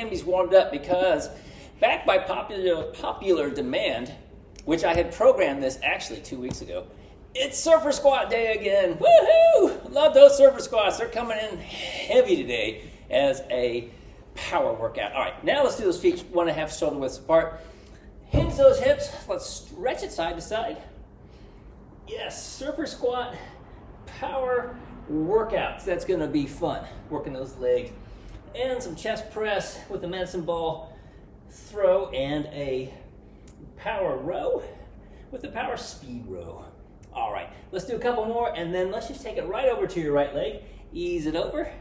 hammies warmed up because, backed by popular demand, which I had programmed this actually 2 weeks ago, it's Surfer Squat Day again. Woohoo! Love those Surfer Squats. They're coming in heavy today as a power workout. All right, now let's do those feet 1.5 shoulder widths apart. Hinge those hips. Let's stretch it side to side. Yes, Surfer Squat power workouts. That's going to be fun. Working those legs. And some chest press with the medicine ball throw and a power row with the power speed row. All right, let's do a couple more, and then let's just take it right over to your right leg. Ease it over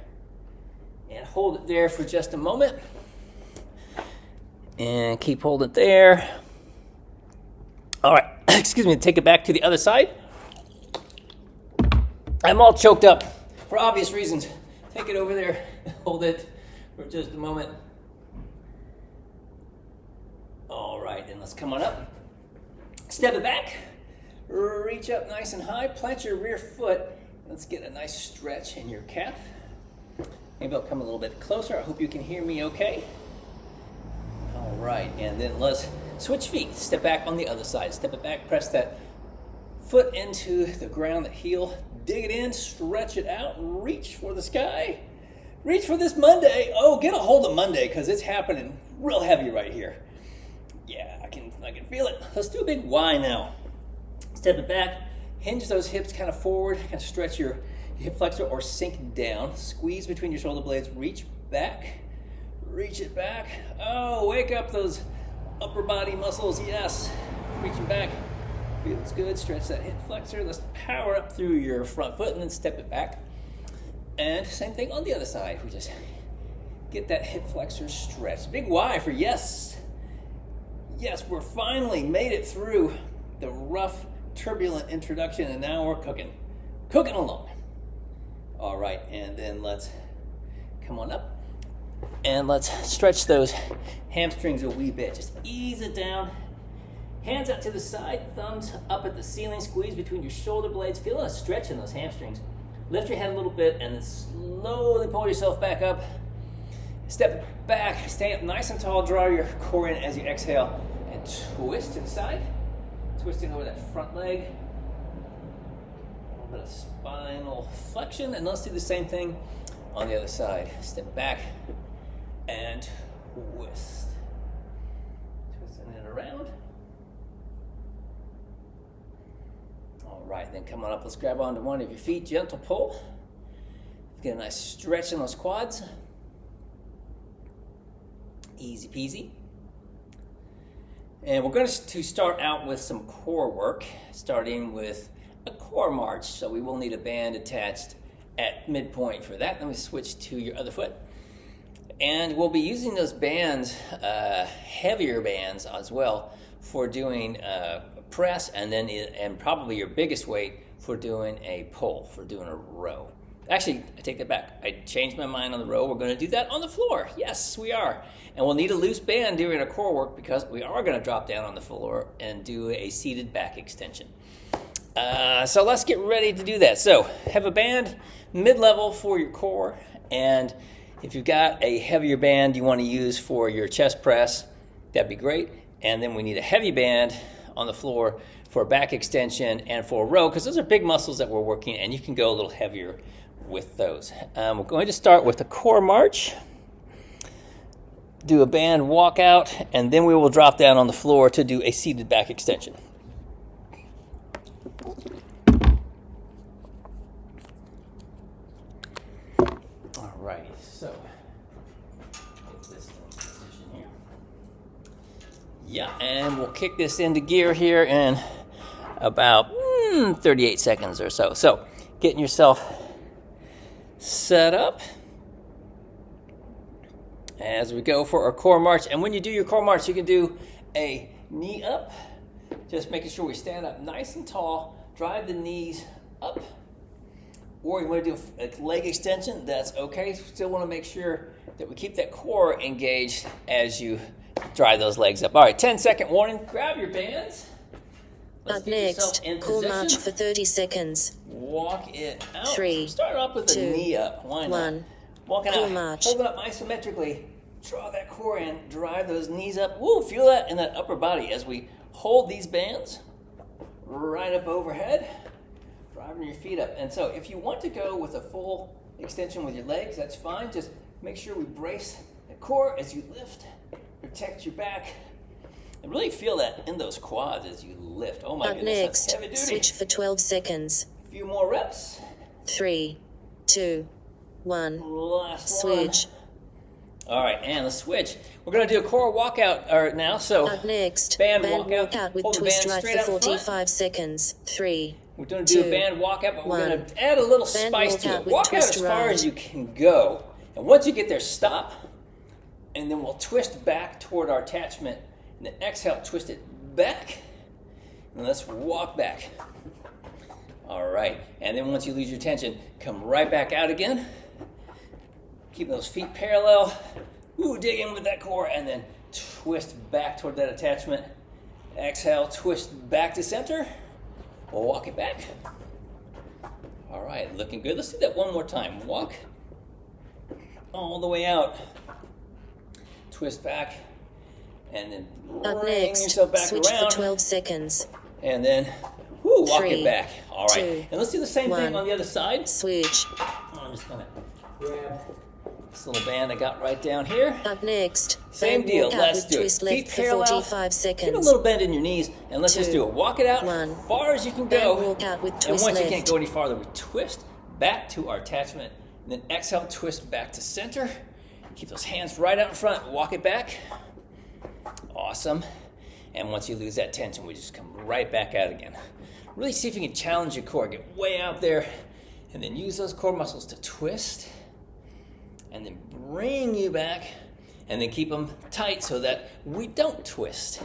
and hold it there for just a moment. And keep holding it there. All right, excuse me, take it back to the other side. I'm all choked up for obvious reasons. Take it over there, hold it for just a moment. All right, and let's come on up. Step it back, reach up nice and high, plant your rear foot. Let's get a nice stretch in your calf. Maybe I'll come a little bit closer. I hope you can hear me okay. All right, and then let's switch feet. Step back on the other side. Step it back, press that foot into the ground, the heel. Dig it in, stretch it out, reach for the sky. Reach for this Monday. Oh, get a hold of Monday because it's happening real heavy right here. Yeah, I can feel it. Let's do a big Y now. Step it back, hinge those hips kind of forward, kind of stretch your hip flexor or sink down. Squeeze between your shoulder blades, reach back, reach it back. Oh, wake up those upper body muscles, yes. Reaching back, feels good. Stretch that hip flexor. Let's power up through your front foot and then step it back. And same thing on the other side. We just get that hip flexor stretched. Big Y for yes. Yes, we're finally made it through the rough, turbulent introduction, and now we're cooking along. All right, and then let's come on up, and let's stretch those hamstrings a wee bit. Just ease it down. Hands out to the side, thumbs up at the ceiling, squeeze between your shoulder blades. Feel a stretch in those hamstrings. Lift your head a little bit, and then slowly pull yourself back up. Step back, stay up nice and tall, draw your core in as you exhale, and twist to the side. Twisting over that front leg. A little bit of spinal flexion, and let's do the same thing on the other side. Step back and twist. Twisting it around. All right, then come on up. Let's grab onto one of your feet. Gentle pull. Get a nice stretch in those quads. Easy peasy. And we're going to start out with some core work, starting with a core march. So we will need a band attached at midpoint for that. Then we switch to your other foot. And we'll be using those bands, heavier bands as well, for doing press, and probably your biggest weight for doing a pull, for doing a row. Actually, I take that back. I changed my mind on the row. We're going to do that on the floor. Yes, we are. And we'll need a loose band during our core work because we are going to drop down on the floor and do a seated back extension. So let's get ready to do that. So have a band mid-level for your core, and if you've got a heavier band you want to use for your chest press, that'd be great. And then we need a heavy band on the floor for back extension and for a row, because those are big muscles that we're working, and you can go a little heavier with those. We're going to start with the core march, do a band walkout, and then we will drop down on the floor to do a seated back extension. All right, so get this in position here. Yeah, and we'll kick this into gear here in about 38 seconds or so. So getting yourself set up as we go for our core march. And when you do your core march, you can do a knee up, just making sure we stand up nice and tall, drive the knees up. Or you want to do a leg extension, that's okay. Still want to make sure that we keep that core engaged as you drive those legs up. All right, 10-second warning. Grab your bands. Up next, core march for 30 seconds. Walk it out. 3, Start off with 2, a knee up. Why not? 1. Walking Core out. march. Hold it up isometrically. draw that core in, drive those knees up. Woo, feel that in that upper body as we hold these bands right up overhead, driving your feet up. And so if you want to go with a full extension with your legs, that's fine. Just make sure we brace the core as you lift, protect your back, and really feel that in those quads as you lift. Oh my Up goodness, next, that's heavy duty. switch for 12 seconds. A few more reps. 3, 2, 1. Last Switch. one. All right, and the switch. We're going to do a core walkout now. So Up next, band band walkout. walkout with Hold the twist band right straight for out front. 45 seconds. 3, We're going to do a 2, band walkout, but we're 1. going to add a little Band spice to walkout it. with Walk out twist as far right. as you can go. And once you get there, stop. And then we'll twist back toward our attachment. And then exhale, twist it back. And let's walk back. All right. And then once you lose your tension, come right back out again. Keep those feet parallel. Ooh, dig in with that core. And then twist back toward that attachment. Exhale, twist back to center. We'll walk it back. All right, looking good. Let's do that one more time. Walk all the way out. Twist back. And then Up bring next, yourself back switch around. for 12 seconds. And then, walk 3, it back. All right. 2, And let's do the same thing 1. on the other side. Switch. I'm just going to grab this little band I got right down here. Up next, Same band deal. walkout Let's with do it. twist Feet left for parallel. 45 Give a seconds. little bend in your knees, and let's just 2, do it. Walk it out 1. as far as you can Band go. walkout with And twist once you left. can't go any farther, we twist back to our attachment. And then exhale, twist back to center. Keep those hands right out in front. Walk it back. Awesome. And once you lose that tension, we just come right back out again. Really see if you can challenge your core. Get way out there. And then use those core muscles to twist. And then bring you back. And then keep them tight so that we don't twist.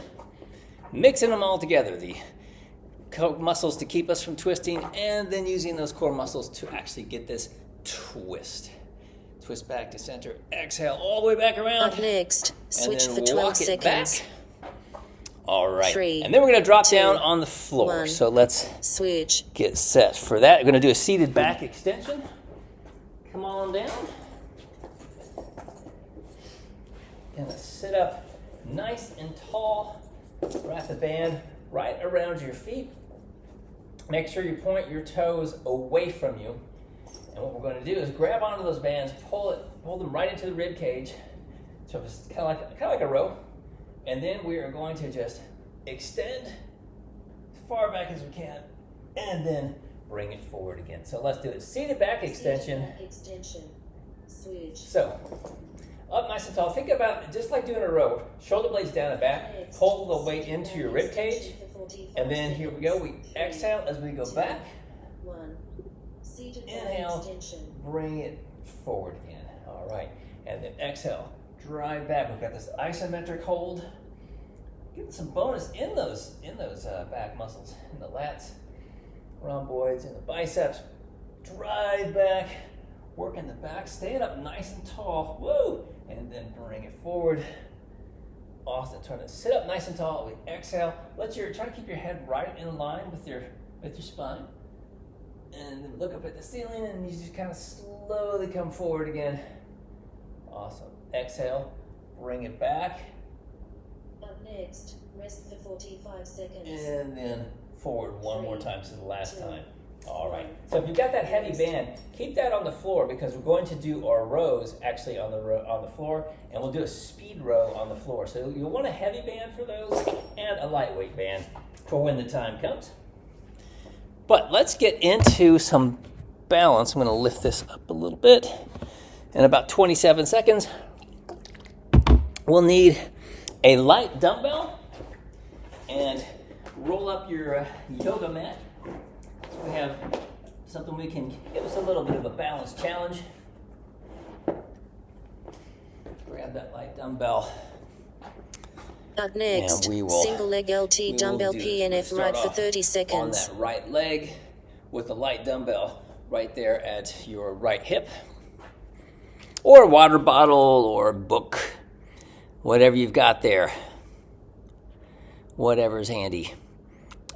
Mixing them all together. The core muscles to keep us from twisting, and then using those core muscles to actually get this twist. Twist back to center. Exhale all the way back around. Up next, switch and for then 12 walk it seconds. back. All right. 3, and then we're going to drop 2, down on the floor. 1. So let's Switch. get set for that. We're going to do a seated back extension. Come on down. And sit up nice and tall. Wrap the band right around your feet. Make sure you point your toes away from you. And what we're going to do is grab onto those bands, pull them right into the rib cage. So it's kind of like a row. And then we are going to just extend as far back as we can, and then bring it forward again. So let's do it. Seated back extension. Switch. So, up nice and tall. Think about it just like doing a row. Shoulder blades down and back. Pull the weight into your rib cage. And then here we go. We exhale as we go back. Inhale. Bring it forward again. All right. And then exhale. Drive back. We've got this isometric hold. Getting some bonus in those back muscles, in the lats, rhomboids, and the biceps. Drive back. Working the back. Stand up nice and tall. Woo! And then bring it forward. Awesome. Try to sit up nice and tall. We exhale. Try to keep your head right in line with your spine. And then look up at the ceiling, and you just kind of slowly come forward again. Awesome. Exhale. Bring it back. Up next, rest for 45 seconds. And then forward one more time. So the last 2, time. All right. So if you've got that heavy band, keep that on the floor because we're going to do our rows actually on the floor, and we'll do a speed row on the floor. So you'll want a heavy band for those and a lightweight band for when the time comes. But let's get into some balance. I'm going to lift this up a little bit. In about 27 seconds, we'll need a light dumbbell and roll up your yoga mat. So we have something we can give us a little bit of a balance challenge. Grab that light dumbbell. Up next, And we will- single leg LT dumbbell PNF start right for off 30 seconds. On that right leg with the light dumbbell right there at your right hip. Or a water bottle or a book. Whatever you've got there. Whatever's handy.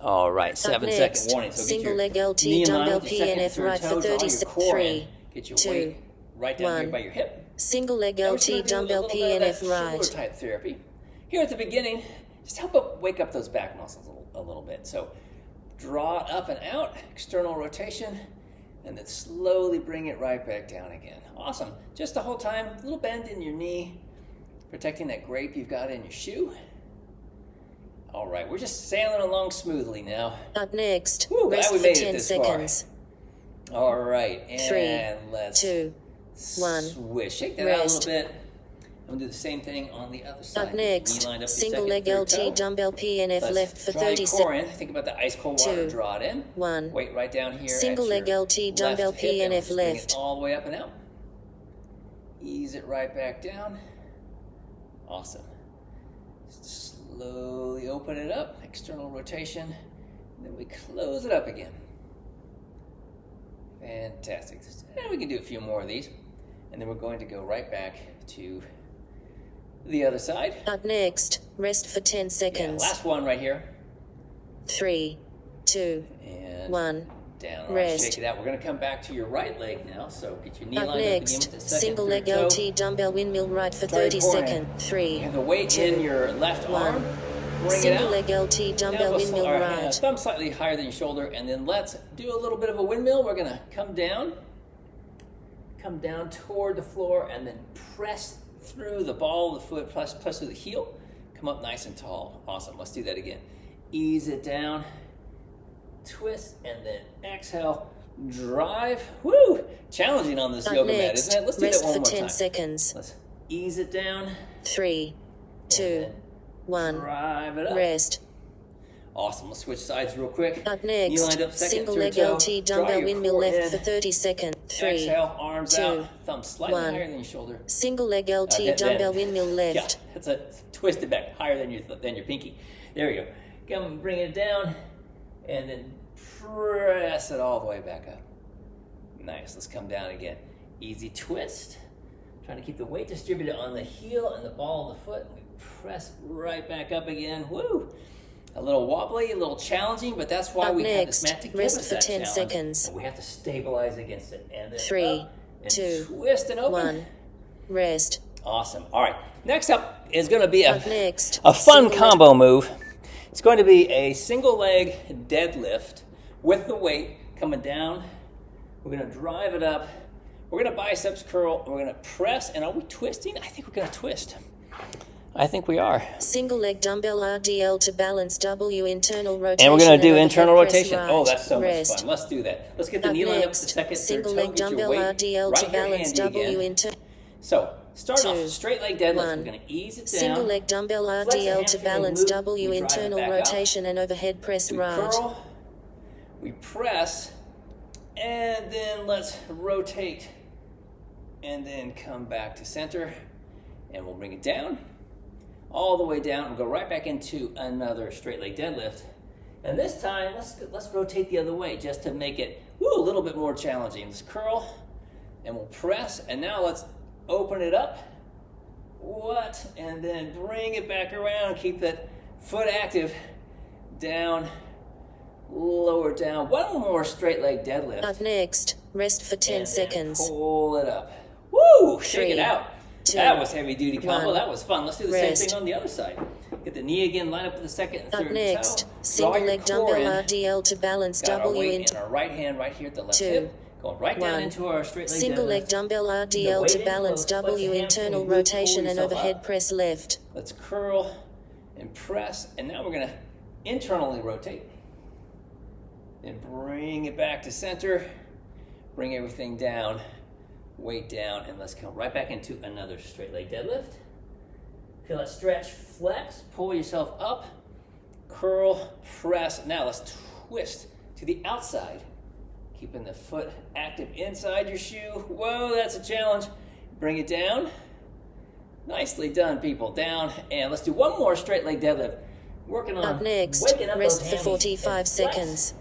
All right, 7 second next, warning. So get single your leg LT knee in line dumbbell with your second, PNF third right toe, for draw 30 your core in. seconds. Get your 2, weight right down here 1. by your hip. Single leg Now we're LT gonna do a dumbbell little bit of that PNF shoulder right. type therapy. Here at the beginning, just help wake up those back muscles a little bit. So draw it up and out, external rotation, and then slowly bring it right back down again. Awesome. Just the whole time, a little bend in your knee, protecting that grape you've got in your shoe. All right, we're just sailing along smoothly now. Up next, Whew, rest glad we for made it 10 this seconds. far. All right, and 3, let's 2, 1. swish. Shake that Rest. out a little bit. I'm gonna do the same thing on the other side. Up next, Knee lined up your single second, leg third LT toe. dumbbell PNF Let's left for draw 30 your core seconds. in. Think about the ice cold water. 2, Draw it in. 1. Weight right down here. Single at leg your LT dumbbell left hip, and PNF just bring left. it all the way up and out. Ease it right back down. Awesome. Just slowly open it up. External rotation. And then we close it up again. Fantastic. And we can do a few more of these. And then we're going to go right back to the other side. Up next, rest for 10 Yeah, seconds. last one right here. 3, 2, And 1. down. All right, Rest. shake it out. We're going to come back to your right leg now. So get your knee Up lined up again next, with the second, single third leg toe. LT dumbbell windmill right for Try your 30 core in. seconds. You 3, have the weight 2, in your left 1. arm. Bring it Single out. leg LT dumbbell Elbow windmill or, right. thumb slightly higher than your shoulder, and then let's do a little bit of a windmill. We're going to come down toward the floor, and then press through the ball of the foot, press through the heel. Come up nice and tall. Awesome. Let's do that again. Ease it down, twist, and then exhale. Drive. Woo! Challenging on this Up yoga mat, next, isn't it? Let's do rest that one for more 10 time. seconds. Let's ease it down. 3, 2, then 1. Drive it up. Rest. Awesome. Let's switch sides real quick. Up Knee next, lined up, second, single third leg toe. LT Draw dumbbell your windmill core left in. for 30 seconds. 3, Exhale, arms 2, out, thumb slightly 1. higher than your shoulder. Single leg LT Then- dumbbell windmill left. Yeah, that's a twist it back higher than your pinky. There we go. Come bring it down, and then press it all the way back up. Nice. Let's come down again. Easy twist. Trying to keep the weight distributed on the heel and the ball of the foot. We press right back up again. Woo! A little wobbly, a little challenging, but that's why Up we have this next, mat to give rest us for that 10 challenge. seconds. And we have to stabilize against it. And then 3, up, and 2, twist and open. 1. Rest. Awesome. All right. Next up is going to be Up next, a fun single leg- combo move. It's going to be a single leg deadlift with the weight coming down. We're going to drive it up. We're going to biceps curl. We're going to press. And are we twisting? I think we're going to twist. I think we are. Single leg dumbbell RDL to balance W internal rotation. And we're going to do overhead internal press rotation. right. Oh, that's so Rest. much fun. Let's do that. Let's get the Up knee lined up next, to the second, third single toe. leg Get your dumbbell weight RDL right to here balance handy W again. internal. So start 2, off straight leg deadlift. 1. We're going to ease it down. Single leg dumbbell Flex the RDL to hamstring and balance move. W We drive it internal back up. rotation and overhead press We right. curl, we press, and then let's rotate, and then come back to center, and we'll bring it down, all the way down, and go right back into another straight leg deadlift. And this time, let's rotate the other way just to make it a little bit more challenging. Let's curl, and we'll press, and now let's open it up. And then bring it back around. Keep that foot active. Down, lower down. One more straight leg deadlift. Up next, rest for 10 And then seconds. pull it up. Woo! Shake it 3, out. 2, That was heavy duty combo. 1. That was fun. Let's do the Rest. same thing on the other side. Get the knee again, line up with the second and Up third next, toe. Draw single your leg core dumbbell in. RDL to balance Got our W weight into in our right hand right here at the left 2, hip. Going right down 1. into our straight leg Single deadlift. leg dumbbell The RDL weight to in balance close. Flex the W hamstring, internal pull rotation and yourself overhead up. press left. Let's curl and press, and now we're going to internally rotate. Then bring it back to center, bring everything down, weight down, and let's come right back into another straight leg deadlift. Feel that stretch, flex, pull yourself up, curl, press. Now let's twist to the outside, keeping the foot active inside your shoe. Whoa, that's a challenge. Bring it down. Nicely done, people. Down, and let's do one more straight leg deadlift. Working on Up next, waking up rest those for hammies 45 and flex. seconds.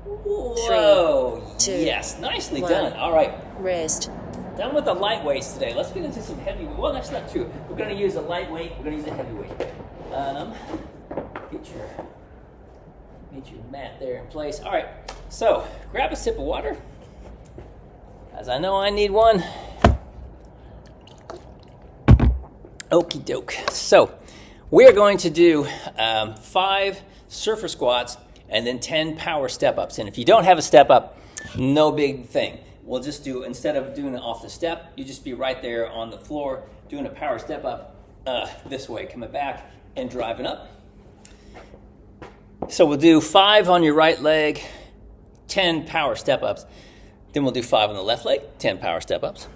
Whoa, 2, yes, nicely 1. done. All right, Rest. done with the lightweights today. Let's get into some heavy. Well, that's not true. We're going to use a lightweight. We're going to use a heavyweight. Get your mat there in place. All right, so grab a sip of water, as I know I need one. Okie doke. So we are going to do 5 surfer squats and then 10 power step-ups. And if you don't have a step-up, no big thing. We'll just do, instead of doing it off the step, you just be right there on the floor doing a power step-up this way, coming back and driving up. So we'll do 5 on your right leg, 10 power step-ups. Then we'll do 5 on the left leg, 10 power step-ups.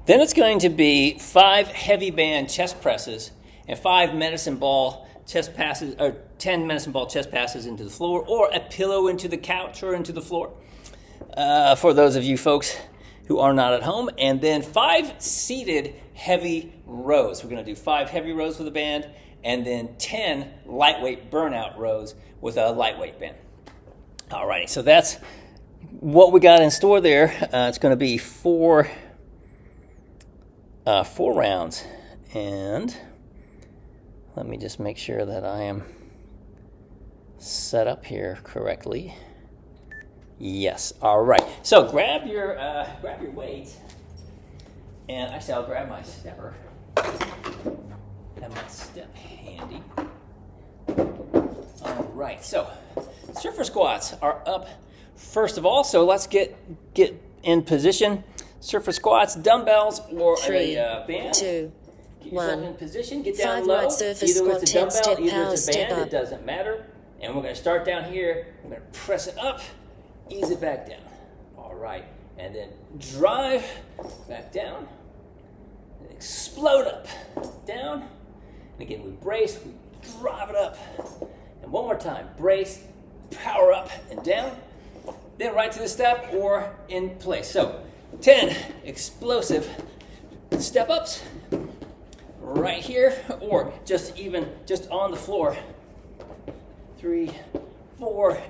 Then it's going to be 5 heavy band chest presses and 5 medicine ball chest passes, or 10 medicine ball chest passes into the floor, or a pillow into the couch or into the floor, for those of you folks who are not at home. And then 5 seated heavy rows. We're going to do 5 heavy rows with a band, and then 10 lightweight burnout rows with a lightweight band. Alrighty, so that's what we got in store there. It's going to be 4 rounds, and let me just make sure that I am set up here correctly. Yes. All right. So grab your weights, and actually I'll grab my stepper. Have my step handy. All right. So surfer squats are up first of all. So let's get in position. Surfer squats, dumbbells, or 3, a band. 2, Get yourself 1. in position. Get down 5 low. right surfer Either squat, it's a 10 dumbbell, step either power it's a step band. up. It doesn't matter. And we're going to start down here. We're going to press it up, ease it back down. All right, and then drive back down. And explode up, down. And again, we brace. We drive it up. And one more time, brace, power up and down. Then right to the step or in place. So 10 explosive step ups right here, or just on the floor. 3, 4,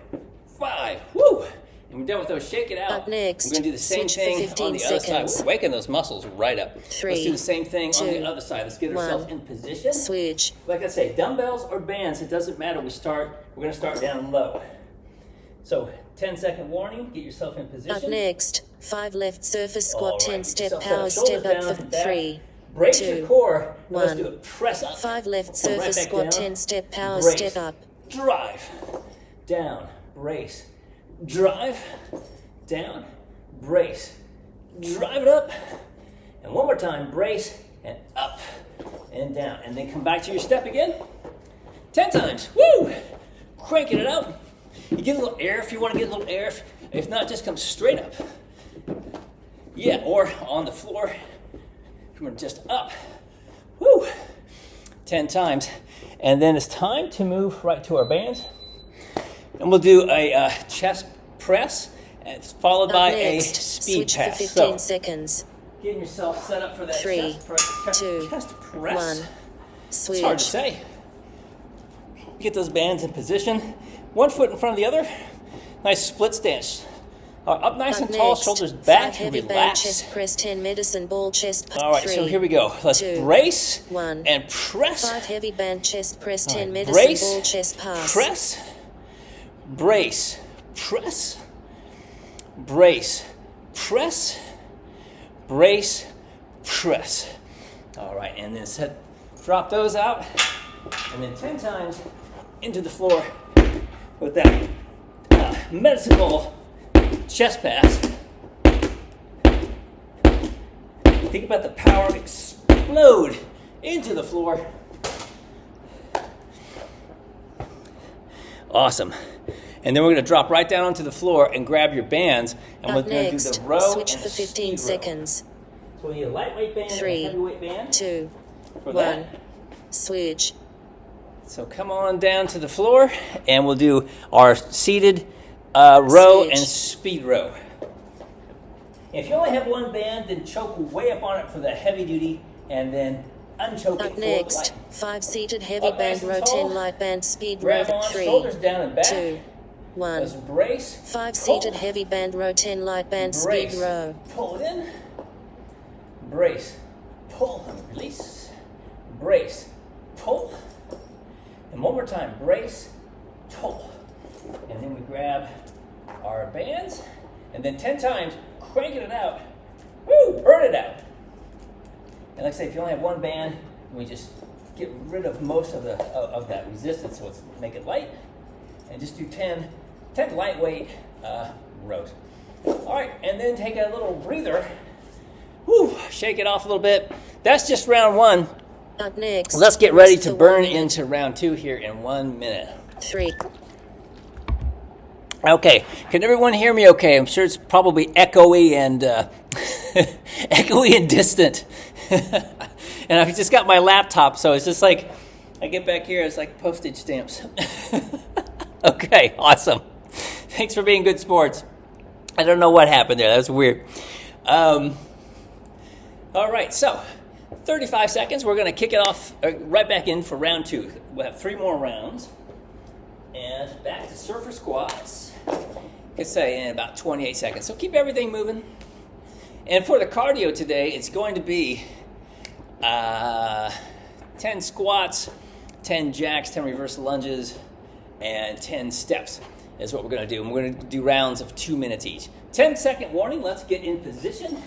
5. Woo! And we're done with those. Shake it out. Up next, We're going to do the same switch for thing 15 on the other seconds. side. We're waking those muscles right up. 3, Let's do the same thing on 2, the other side. Let's get ourselves 1. in position. Switch. Like I say, dumbbells or bands, it doesn't matter. We're going to start down low. So 10-second warning. Get yourself in position. Up next, 5 left surfer squat, All right, 10 get step yourself power set up, step up shoulders for down, back. 3, Brace 2, your core. Now let's 1. do a press up. 5 left Come surfer right back squat, down. 10 step power Brace. step up. Drive. Down. Brace. Drive. Down. Brace. Drive it up. And one more time. Brace and up and down. And then come back to your step again. 10 times. Woo! Cranking it out. You get a little air if you want to get a little air. If not, just come straight up. Yeah, or on the floor. Come just up. Woo! 10 times. And then it's time to move right to our bands. And we'll do a chest press, and followed Up by next, a speed switch pass. for 15 So, seconds. getting yourself set up for that 3, chest press. 2, chest press. 1. It's hard to Switch. say. Get those bands in position. One foot in front of the other. Nice split stance. Up nice Up and tall, next, shoulders 5 back, and heavy band relax. chest press, 10 medicine ball chest. All right, 3, so here we go. Let's 2, brace 1. and press. 5 heavy band chest press, All 10 right, medicine brace, ball chest pass. Press, brace, press, brace, press, brace, press. All right, and then drop those out, and then 10 times into the floor with that medicine ball chest pass. Think about the power explode into the floor. Awesome. And then we're going to drop right down onto the floor and grab your bands, and Up we're going to do next, the row switch and for 15 speed row. seconds. So we need a lightweight band 3, and a heavyweight band 2, for 1. that. Switch. So come on down to the floor, and we'll do our seated row Switch. and speed row. If you only have one band, then choke way up on it for the heavy duty, and then unchoke it Up for next, the light. 5 seated heavy Up band nice and row, tall. 10 light band speed row. Grab on, 3, shoulders down and back. 2, 1. Let's brace. 5 pull, seated heavy band row, 10 light band brace, speed row. pull it in, brace, pull, and release, brace, pull, and one more time, brace, pull, and then we grab our bands, and then 10 times, cranking it out, woo, burn it out. And like I say, if you only have one band, We just get rid of most of that resistance, so let's make it light, and just do 10 lightweight rows. All right, and then take a little breather. Whew, shake it off a little bit. That's just round 1. Up next. Let's get ready to burn into round 2 here in 1 minute. 3. Okay, can everyone hear me okay? I'm sure it's probably echoey and echoey and distant. And I've just got my laptop, so it's just like, I get back here, it's like postage stamps. Okay, awesome. Thanks for being good sports. I don't know what happened there. That was weird. All right, so 35 seconds. We're going to kick it off right back in for round 2. We'll have 3 more rounds. And back to surfer squats. Could say in about 28 seconds. So keep everything moving. And for the cardio today, it's going to be 10 squats, 10 jacks, 10 reverse lunges, and 10 steps is what we're going to do. And we're going to do rounds of 2 minutes each. 10-second warning. Let's get in position.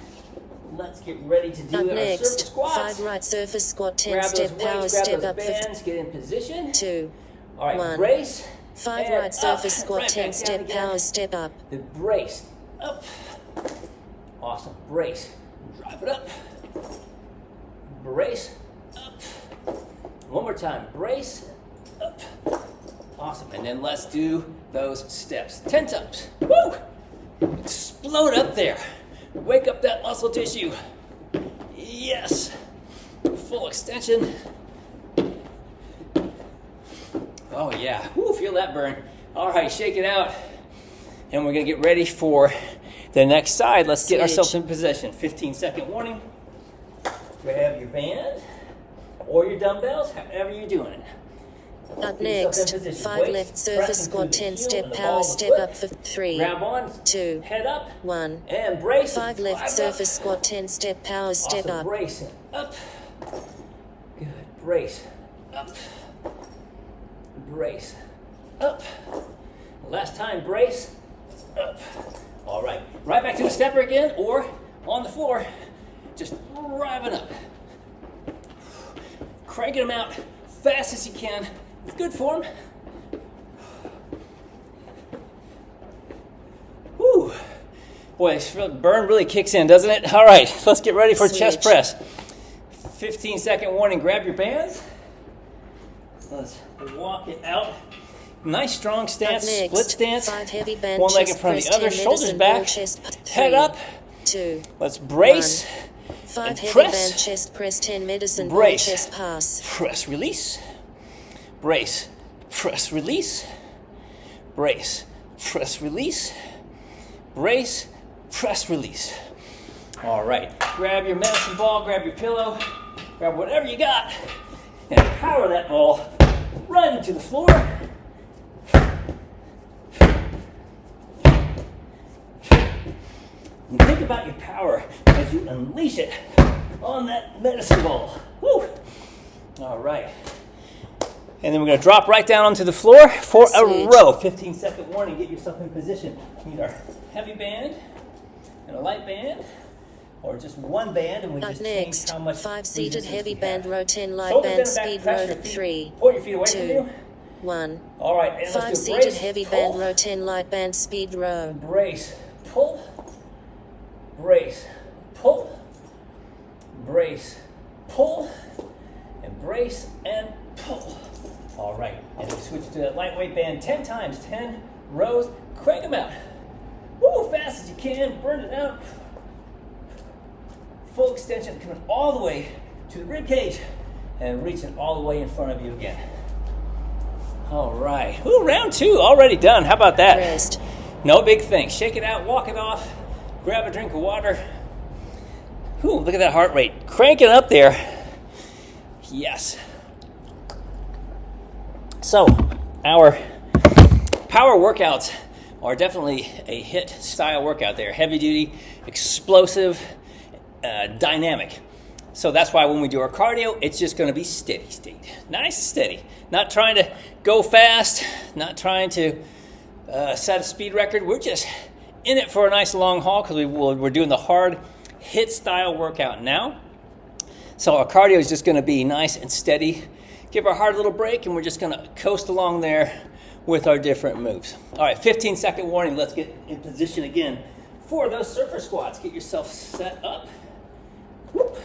Let's get ready to do our surfer squats. 5 right surface squat, 10 grab step those power weights, grab step those up, bands, get in position. 2. All right, 1. brace. 5 and right surface up. squat, Right 10 back step down again. power step up. The brace. Up. Awesome. Brace. Drive it up. Brace. Up. One more time. Brace. Up. Awesome. And then let's do those steps. 10 times. Woo! Explode up there. Wake up that muscle tissue. Yes. Full extension. Oh yeah. Woo, feel that burn. All right, shake it out. And we're going to get ready for the next side. Let's get ourselves in position. 15-second warning. Grab your band or your dumbbells, however you're doing it. Up next, 5 left surface squat, 10 step power step up for 3. Grab on, 2. head up, 1. and brace. 5 left surface squat, 10 step power step awesome. up. Brace up. Good. Brace up. Brace up. Last time, brace up. All right. Right back to the stepper again, or on the floor. Just driving up. Cranking them out fast as you can. With good form. Whew. Boy, this burn really kicks in, doesn't it? All right, let's get ready for chest press. 15-second warning. Grab your bands. Let's walk it out. Nice strong stance, next, split stance. 5 heavy bench one leg in chest front of the press, other, 10 shoulders medicine back, ball chest, head 3, up. 2. Let's brace. 5 and heavy press. band chest press, 10 medicine ball Brace. chest pass. Press, release. Brace, press, release. Brace, press, release. Brace, press, release. All right, grab your medicine ball, grab your pillow, grab whatever you got, and power that ball right into the floor. And think about your power as you unleash it on that medicine ball. Woo! All right. And then we're going to drop right down onto the floor for a row. 15-second warning. Get yourself in position. Need our heavy band and a light band, or just one band, and we just change how much 5 seated resistance heavy we band have. row, 10 light Shoulders band in the back, speed press row, your feet. 3, Point your feet away from 2, you. 1. All right, and 5 let's do a seated brace, heavy pull, band row, 10 light band speed row. brace, pull, brace, pull, brace, pull, and brace and pull. All right, and we switch to that lightweight band 10 times, 10 rows. Crank them out. Woo, fast as you can. Burn it out. Full extension coming all the way to the rib cage and reaching all the way in front of you again. All right. Ooh, round 2 already done. How about that? Rest. No big thing. Shake it out, walk it off, grab a drink of water. Ooh, look at that heart rate. Cranking up there. Yes. So, our power workouts are definitely a hit style workout. They're heavy duty, explosive, dynamic. So that's why when we do our cardio, it's just going to be steady state. Nice and steady. Not trying to go fast, not trying to set a speed record. We're just in it for a nice long haul because we're doing the hard hit style workout. Now, So our cardio is just going to be nice and steady. Give our heart a little break, and we're just going to coast along there with our different moves. All right, 15-second warning. Let's get in position again for those surfer squats. Get yourself set up. Whoop.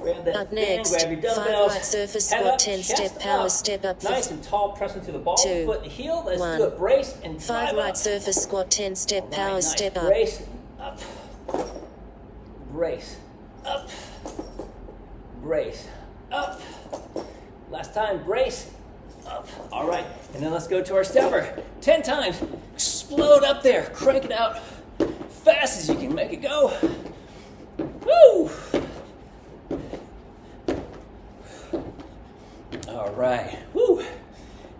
Grab that Up band, next, grab your 5 dumbbells. right surface Head squat, up, 10 chest step power up. step up for Nice and tall, pressing to the ball, 2, foot and heel. Let's 1. do it. Brace and 5 drive right up. surface squat, 10 step All right, power nice. step up. Brace up. Brace up. Brace up. Last time, brace up. All right, and then let's go to our stepper. 10 times. Explode up there. Crank it out fast as you can make it go. Woo! All right. Woo!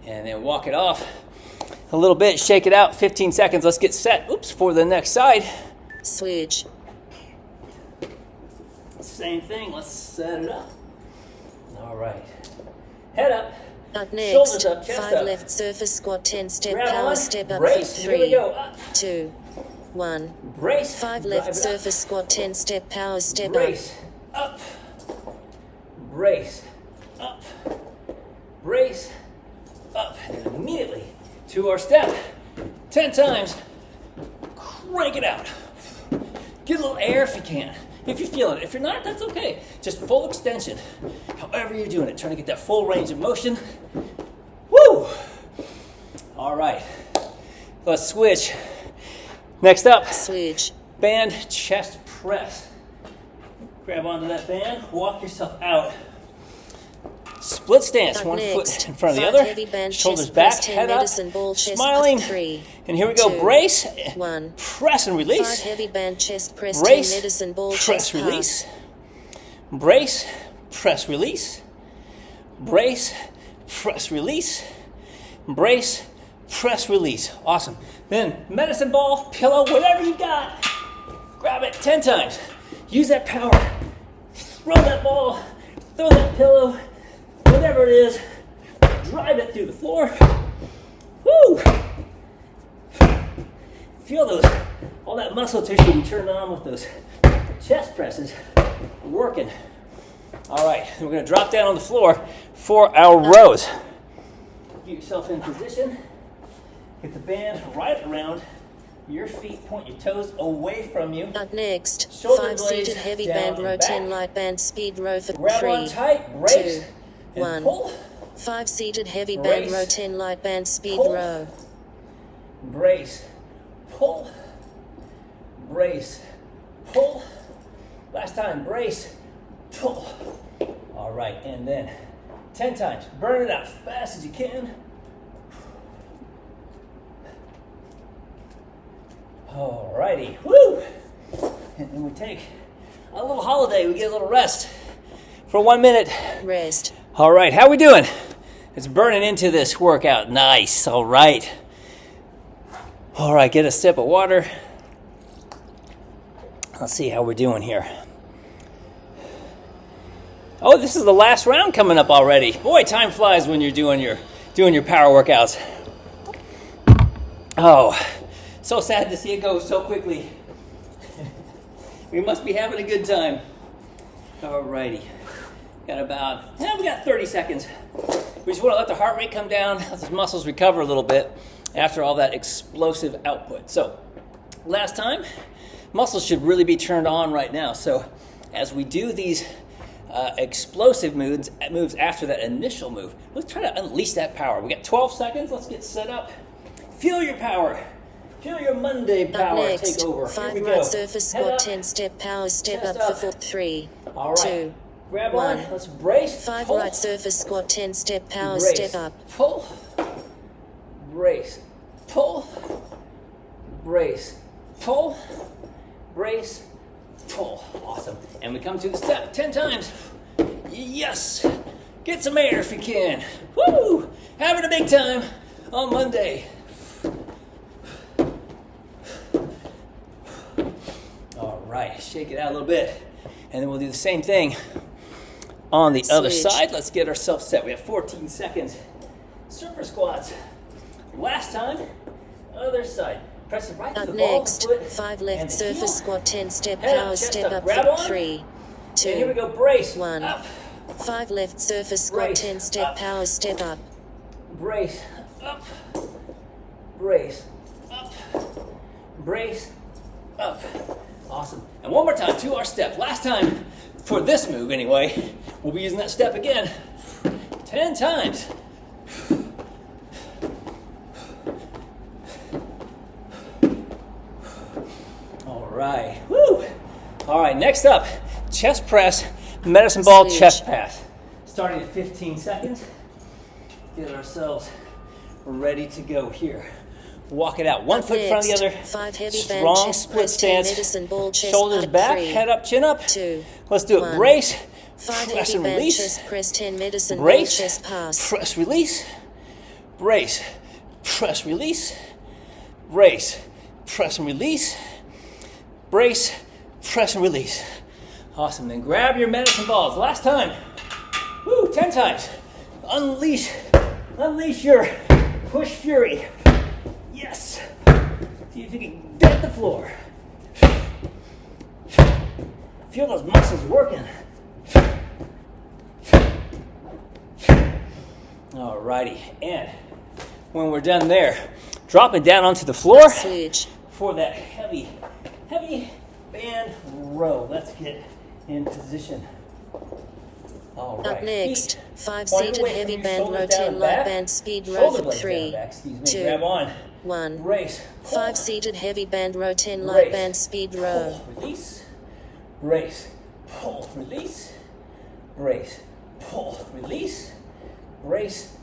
And then walk it off a little bit. Shake it out. 15 seconds. Let's get set. Oops, for the next side. Switch. Same thing. Let's set it up. All right. Head up. Up next, Shoulders up, chest 5 up. left surface squat, 10 step Grab power on. step up Brace. for Here we 3, go. Up. 2, 1. Brace. 5 Drive left it up. surface squat, 10 step power step up. Brace. Up. Brace. Up. Brace. Up. And immediately to our step. 10 times. Crank it out. Get a little air if you can. If you're feeling it. If you're not, that's okay. Just full extension. However you're doing it. Trying to get that full range of motion. Woo! All right. Let's switch. Next up, Switch. band chest press. Grab onto that band. Walk yourself out. Split stance. Up One next, foot in front of the 5 other. heavy band Shoulders chest back. press, 10 Head up. medicine ball chest Smiling. up 3, And here we go. 2, Brace. 1. Press and 5 release. heavy band chest press, Brace, 10 medicine ball press, chest release. pass. Brace, press, release. Brace, press, release. Brace, press, release. Awesome. Then medicine ball, pillow, whatever you got. Grab it 10 times. Use that power. Throw that ball, throw that pillow, whatever it is. Drive it through the floor. Woo! Feel those, all that muscle tissue we turned on with those chest presses working. All right, we're going to drop down on the floor for our rows. Get yourself in position. Get the band right around your feet. Point your toes away from you. Up next, Shoulder 5 seated blades heavy down band and row, back. 10 light band speed row for Grab 3, on tight, brace, 2, and 1. pull. 5 seated heavy band Brace. row, 10 light band speed Pull. row. Brace, pull, brace, pull. Last time, brace, pull. All right, and then 10 times. Burn it out as fast as you can. All righty, woo! And then we take a little holiday. We get a little rest for 1 minute. Rest. All right, how we doing? It's burning into this workout. Nice. All right. All right, get a sip of water. Let's see how we're doing here. Oh, this is the last round coming up already. Boy, time flies when you're doing your power workouts. Oh, so sad to see it go so quickly. We must be having a good time. All righty. We got 30 seconds. We just want to let the heart rate come down, let the muscles recover a little bit after all that explosive output. So, last time, muscles should really be turned on right now. So, as we do these explosive moves after that initial move, let's try to unleash that power. We got 12 seconds. Let's get set up. Feel your power. Feel your Monday Up power next, take over. 5 Here we right go. surface Head squat, up. 10 step power step Chest up up. for 3, All right. 2, Grab 1. on. Let's brace. 5 pull. right surface squat, 10 step power Brace. step up. Pull. Brace. Pull. Brace. Pull. Brace. Pull. Awesome. And we come to the step 10 times. Yes. Get some air if you can. Woo! Having a big time on Monday. All right. Shake it out a little bit. And then we'll do the same thing on the other Switch. side. Let's get ourselves set. We have 14 seconds. Surfer squats. Last time, other side. Press it right to Up the ball, next, foot, 5 and left the surface heel. squat, 10 step Head up, power chest step up, up grab for on. 3, 2, And here we go, brace, 1. up, 5 left surface squat, Brace, 10 step up. power step up. brace, up, brace, up, brace, up. Awesome. And one more time to our step. Last time, for this move anyway, we'll be using that step again 10 times. All right. Woo. All right, next up, chest press, medicine ball Switch. chest pass. Starting at 15 seconds. Get ourselves ready to go here. Walk it out. One foot in front of the other. 5 heavy band Strong chest split press, 10 stance. medicine ball chest Shoulders pike, back, 3, head up, chin up. 2, Let's do it. 1. Brace, 5 press heavy and band release. chest press, 10 medicine ball Brace, chest pass. press, release. Brace, press, release. Brace, press and release. Brace, press and release. Awesome. Then grab your medicine balls. Last time. Woo, 10 times. Unleash your push fury. Yes. See if you can dent the floor. Feel those muscles working. Alrighty, and when we're done there, drop it down onto the floor Switch. for that heavy band row. Let's get in position. All right. Up next, feet 5 point seated away from heavy your band shoulders row, down 10 and light back. band speed row Shoulder for blades down 3, and back. Excuse me. 2, Grab on. 1. Brace. Pull. 5 seated heavy band row, 10 light Brace. band speed row. Pull. Release. Brace. Pull. Release. Brace. Pull. Release. Brace.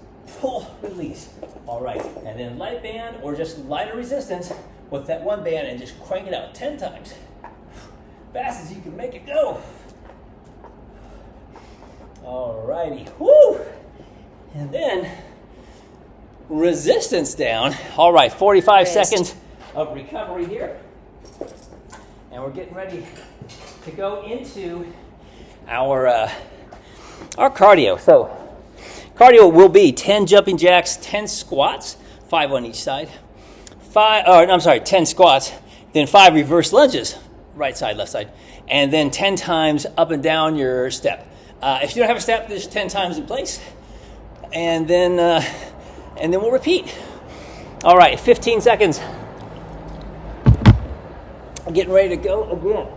Pull. Release. All right. And then light band or just lighter resistance with that one band and just crank it out 10 times. Fast as you can make it go. All righty. Woo! And then resistance down. All right, 45 Rest. seconds of recovery here. And we're getting ready to go into our cardio. So cardio will be 10 jumping jacks, 10 squats, 5 on each side. 10 squats, then 5 reverse lunges, right side, left side, and then 10 times up and down your step. If you don't have a step, there's 10 times in place, and then we'll repeat. All right, 15 seconds. Getting ready to go again.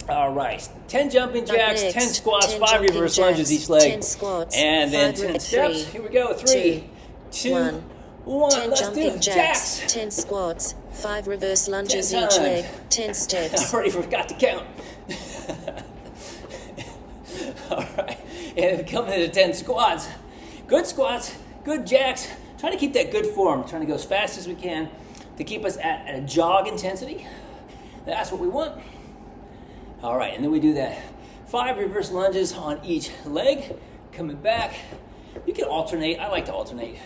All right, 10 jumping jacks, next, 10 squats, 10 5 jumping reverse lunges jacks, each leg, 10 squats, and then 5 10 reps, steps. 3, Here we go. 3, 2, 1. 1. 10 Let's do jumping it. jacks, Jacks. 10 squats, 5 reverse lunges 10 each times. leg, 10 I steps. already forgot to count. All right, and coming into 10 squats. Good jacks. Trying to keep that good form. Trying to go as fast as we can to keep us at a jog intensity. That's what we want. All right, and then we do that. 5 reverse lunges on each leg. Coming back. You can alternate. I like to alternate.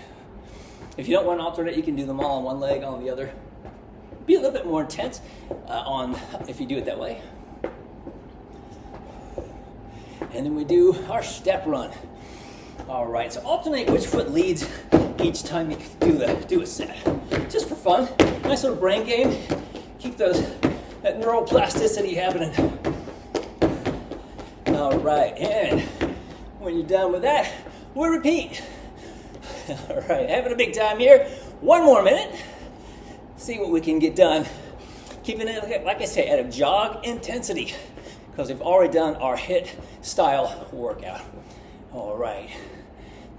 If you don't want to alternate, you can do them all on one leg, on the other. Be a little bit more intense if you do it that way. And then we do our step run. All right, so alternate which foot leads each time you do a set. Just for fun. Nice little brain game. Keep that neuroplasticity happening. All right, and when you're done with that, we'll repeat. All right, having a big time here. 1 more minute. See what we can get done. Keeping it, like I say, at a jog intensity, because we've already done our HIIT style workout. All right,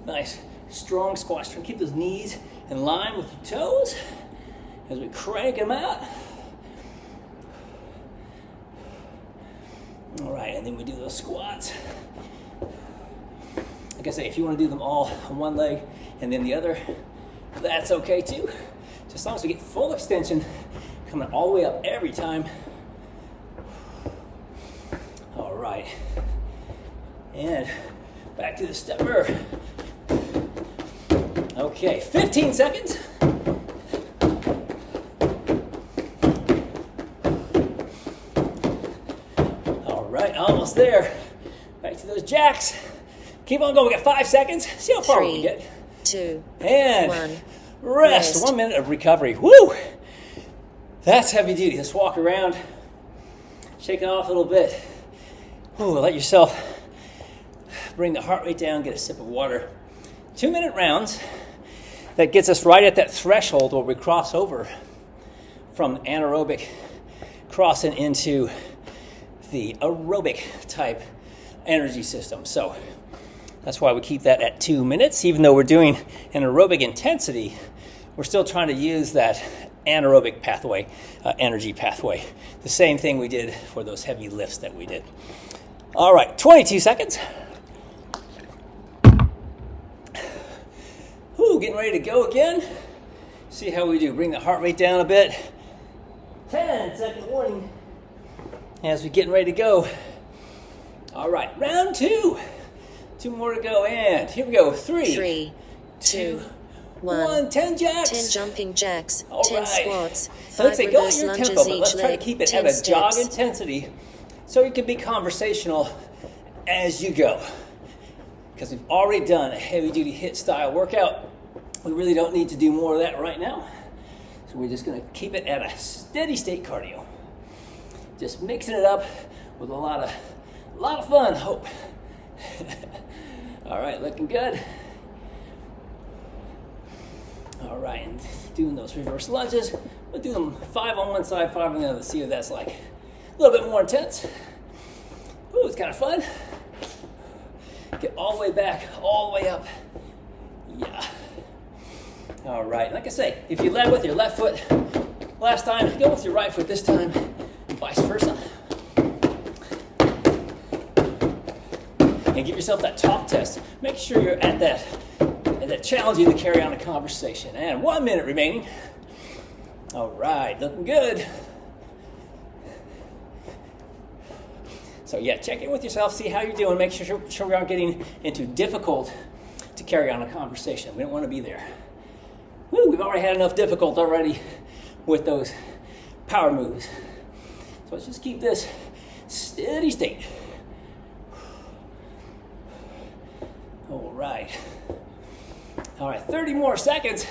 nice strong squats. Try to keep those knees in line with your toes as we crank them out. All right, and then we do those squats. Like I say, if you want to do them all on one leg and then the other, that's okay too. Just as long as we get full extension coming all the way up every time. All right, and back to the stepper. Okay, 15 seconds. All right, almost there. Back to those jacks. Keep on going. We got 5 seconds. See how far we can 3, get. 2, And 1. rest. 1 minute of recovery. Woo! That's heavy duty. Let's walk around. Shake it off a little bit. Ooh, let yourself bring the heart rate down, get a sip of water. 2-minute rounds. That gets us right at that threshold where we cross over from anaerobic crossing into the aerobic type energy system. So that's why we keep that at 2 minutes. Even though we're doing an aerobic intensity, we're still trying to use that anaerobic pathway, energy pathway. The same thing we did for those heavy lifts that we did. All right, 22 seconds. Ooh, getting ready to go again. See how we do. Bring the heart rate down a bit. 10-second warning as we're getting ready to go. All right, round 2. 2 more to go, and here we go. 3, 2, 1. 10 jacks. 10 jumping jacks. All 10 right. squats. So let's 5 say go at reverse your lunges tempo, but each let's try to leg. keep it 10 at a jog steps. intensity so it can be conversational as you go. Because we've already done a heavy-duty HIIT style workout. We really don't need to do more of that right now. So we're just going to keep it at a steady state cardio. Just mixing it up with a lot of fun, hope. All right, looking good. All right, and doing those reverse lunges. We'll do them 5 on one side, 5 on the other. See what that's like. A little bit more intense. Ooh, it's kind of fun. Get all the way back, all the way up. Yeah. All right, like I say, if you led with your left foot last time, go with your right foot this time, and vice versa. And give yourself that talk test. Make sure you're at that challenge you to carry on a conversation. And 1 minute remaining. All right, looking good. So yeah, check in with yourself, see how you're doing. Make sure we aren't getting into difficult to carry on a conversation. We don't want to be there. Woo, we've already had enough difficult already with those power moves. So let's just keep this steady state. All right. All right, 30 more seconds.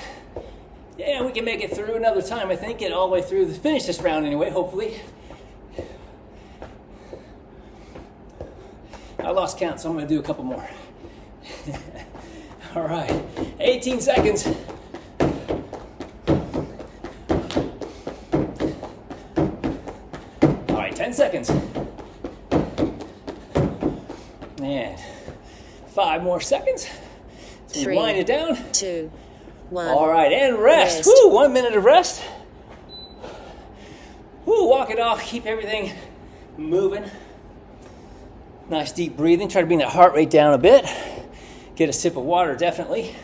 Yeah, we can make it through another time, I think. Get all the way through, finish this round anyway, hopefully. I lost count, so I'm going to do a couple more. All right, 18 seconds. All right, 10 seconds. And 5 more seconds. So 3, wind it down. 2, 1. All right, and rest. Woo, 1 minute of rest. Woo, walk it off. Keep everything moving. Nice deep breathing. Try to bring that heart rate down a bit. Get a sip of water, definitely.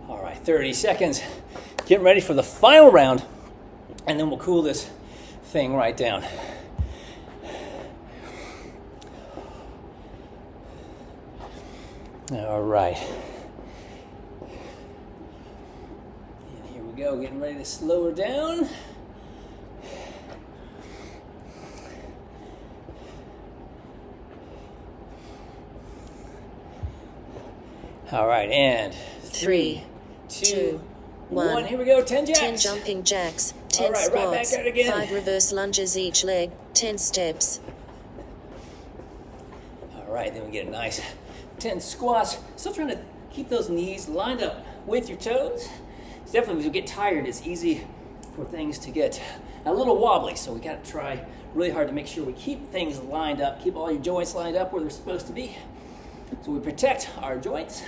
All right, 30 seconds. Getting ready for the final round, and then we'll cool this thing right down. All right. And here we go, getting ready to slow her down. All right, and 3, 2, 1. Here we go, 10 jacks. 10 jumping jacks. 10 All right, right back squats. at it again. 5 reverse lunges each leg. 10 steps. All right, then we get a nice 10 squats. Still trying to keep those knees lined up with your toes. It's definitely, as you get tired, it's easy for things to get a little wobbly. So we got to try really hard to make sure we keep things lined up, keep all your joints lined up where they're supposed to be. So we protect our joints,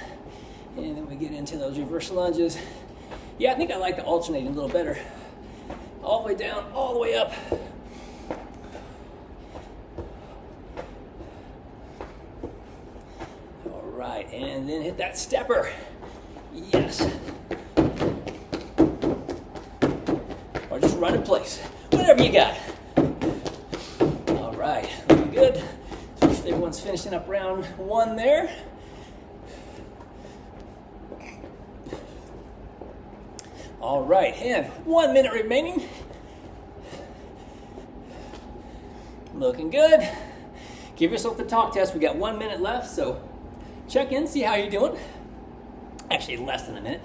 and then we get into those reverse lunges. Yeah, I think I like the alternating a little better. All the way down, all the way up. All right, and then hit that stepper. Yes. Or just run in place. Whatever you got. All right, looking good. So everyone's finishing up round 1 there. All right, and 1 minute remaining. Looking good. Give yourself the talk test. We got 1 minute left, so check in, see how you're doing. Actually, less than a minute.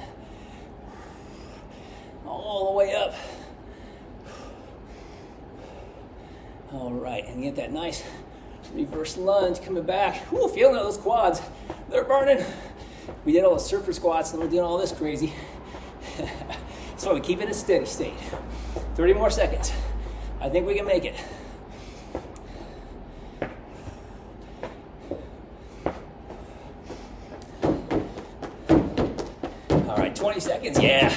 All the way up. All right, and get that nice reverse lunge coming back. Ooh, feeling those quads. They're burning. We did all the surfer squats, and we're doing all this crazy. So we keep it a steady state. 30 more seconds. I think we can make it. All right, 20 seconds, yeah.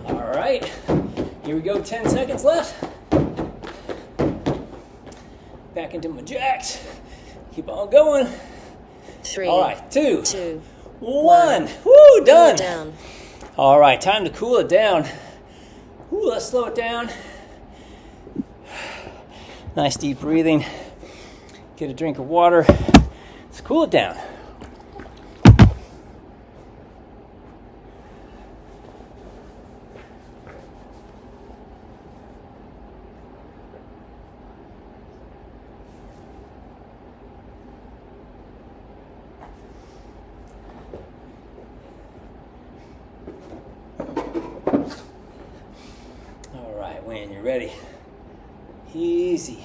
All right, here we go, 10 seconds left. Back into my jacks. Keep on going. 3. All right, 2, 2. 1. Woo, done. Down. All right, time to cool it down. Ooh, let's slow it down. Nice deep breathing. Get a drink of water. Let's cool it down. When you're ready. Easy.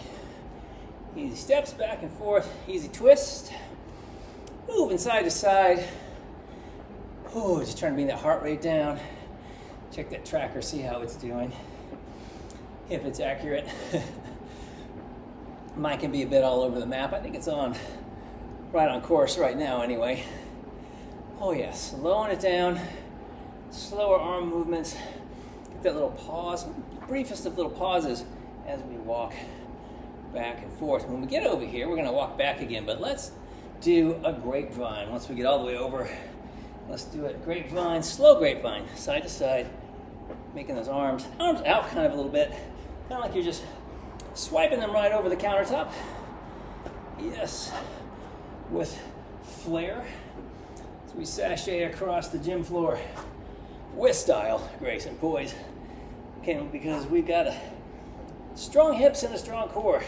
Easy steps back and forth. Easy twist. Moving side to side. Ooh, just trying to bring that heart rate down. Check that tracker, see how it's doing. If it's accurate. Mine can be a bit all over the map. I think it's right on course right now anyway. Oh yeah, slowing it down. Slower arm movements. Get that little pause. Briefest of little pauses as we walk back and forth. When we get over here, we're going to walk back again, but let's do a grapevine. Once we get all the way over, let's do it. Grapevine, slow grapevine, side to side, making those arms out kind of a little bit, kind of like you're just swiping them right over the countertop. Yes, with flair as we sashay across the gym floor with style, grace, and poise. Because we've got strong hips and a strong core.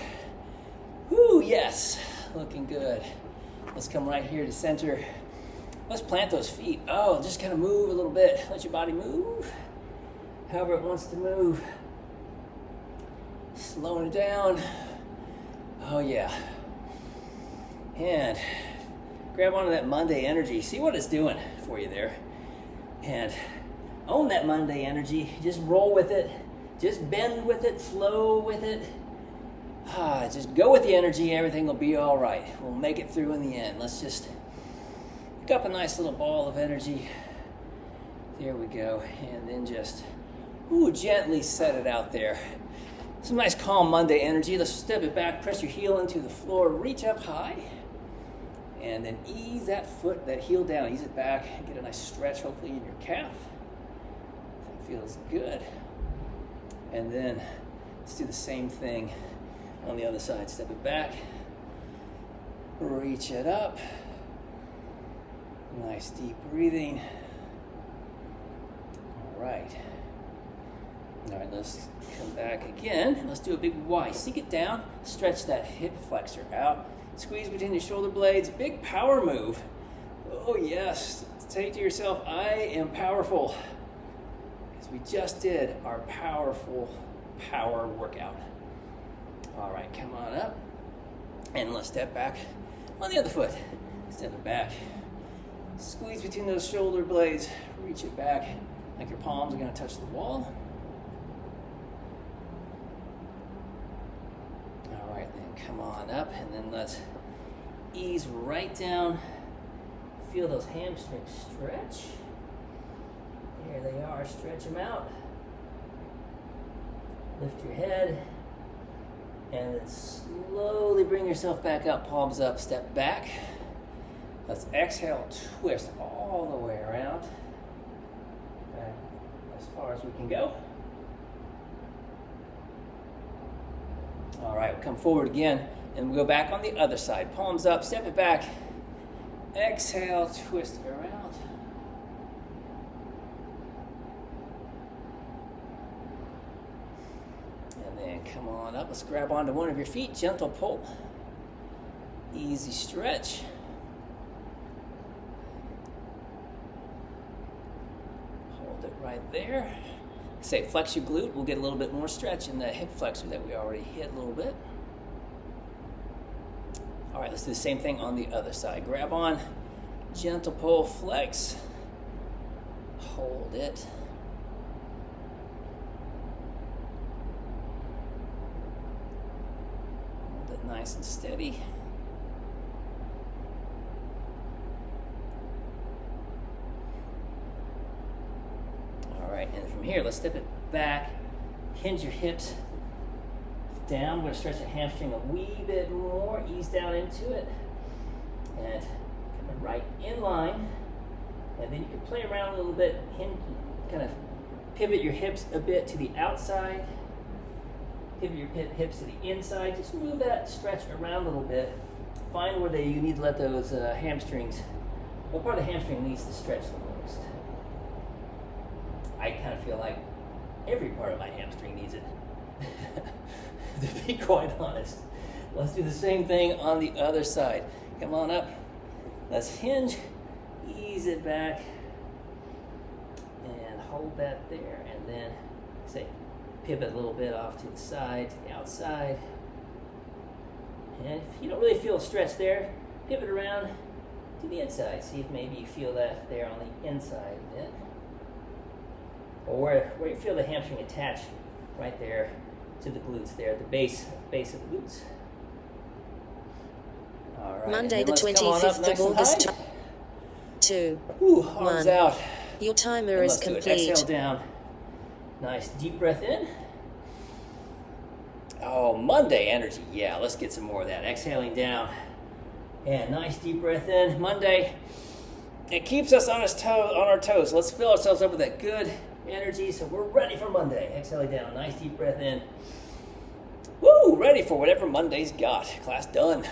Woo, yes, looking good. Let's come right here to center. Let's plant those feet. Oh, just kind of move a little bit. Let your body move however it wants to move. Slowing it down. Oh, yeah. And grab onto that Monday energy. See what it's doing for you there. And own that Monday energy. Just roll with it. Just bend with it. Flow with it. Just go with the energy. Everything will be all right. We'll make it through in the end. Let's just pick up a nice little ball of energy. There we go. And then just gently set it out there. Some nice calm Monday energy. Let's step it back. Press your heel into the floor. Reach up high. And then ease that foot, that heel down. Ease it back. Get a nice stretch, hopefully, in your calf. Feels good. And then let's do the same thing on the other side. Step it back. Reach it up. Nice deep breathing. All right. All right, let's come back again. Let's do a big Y. Sink it down. Stretch that hip flexor out. Squeeze between your shoulder blades. Big power move. Oh, yes. Say to yourself, I am powerful. We just did our powerful power workout. All right, come on up. And let's step back on the other foot. Step it back. Squeeze between those shoulder blades. Reach it back like your palms are going to touch the wall. All right, then come on up. And then let's ease right down. Feel those hamstrings stretch. There they are, stretch them out. Lift your head. And then slowly bring yourself back up, palms up, step back. Let's exhale, twist all the way around. Back as far as we can go. All right, we'll come forward again, and we'll go back on the other side. Palms up, step it back. Exhale, twist it around. And come on up. Let's grab onto one of your feet. Gentle pull. Easy stretch. Hold it right there. Say flex your glute. We'll get a little bit more stretch in the hip flexor that we already hit a little bit. All right, let's do the same thing on the other side. Grab on. Gentle pull, flex. Hold it. Hold it nice and steady. All right, and from here, let's step it back. Hinge your hips down. We're going to stretch the hamstring a wee bit more. Ease down into it. And coming right in line. And then you can play around a little bit. Kind of pivot your hips a bit to the outside. Pivot your hips to the inside. Just move that stretch around a little bit. Find where you need to let those hamstrings, what part of the hamstring needs to stretch the most. I kind of feel like every part of my hamstring needs it, to be quite honest. Let's do the same thing on the other side. Come on up. Let's hinge. Ease it back and hold that there, and then say pivot a little bit off to the side, to the outside. And if you don't really feel a stretch there, pivot around to the inside. See if maybe you feel that there on the inside a bit, or where you feel the hamstring attach right there to the glutes there, the base of the glutes. All right. Monday the 25th of August. 2, Ooh, arms 1. out. Your timer And is let's do it. complete. Exhale down. Nice deep breath in. Oh, Monday energy. Yeah, let's get some more of that. Exhaling down. And nice deep breath in. Monday. It keeps us on our toes. Let's fill ourselves up with that good energy so we're ready for Monday. Exhaling down. Nice deep breath in. Woo! Ready for whatever Monday's got. Class done.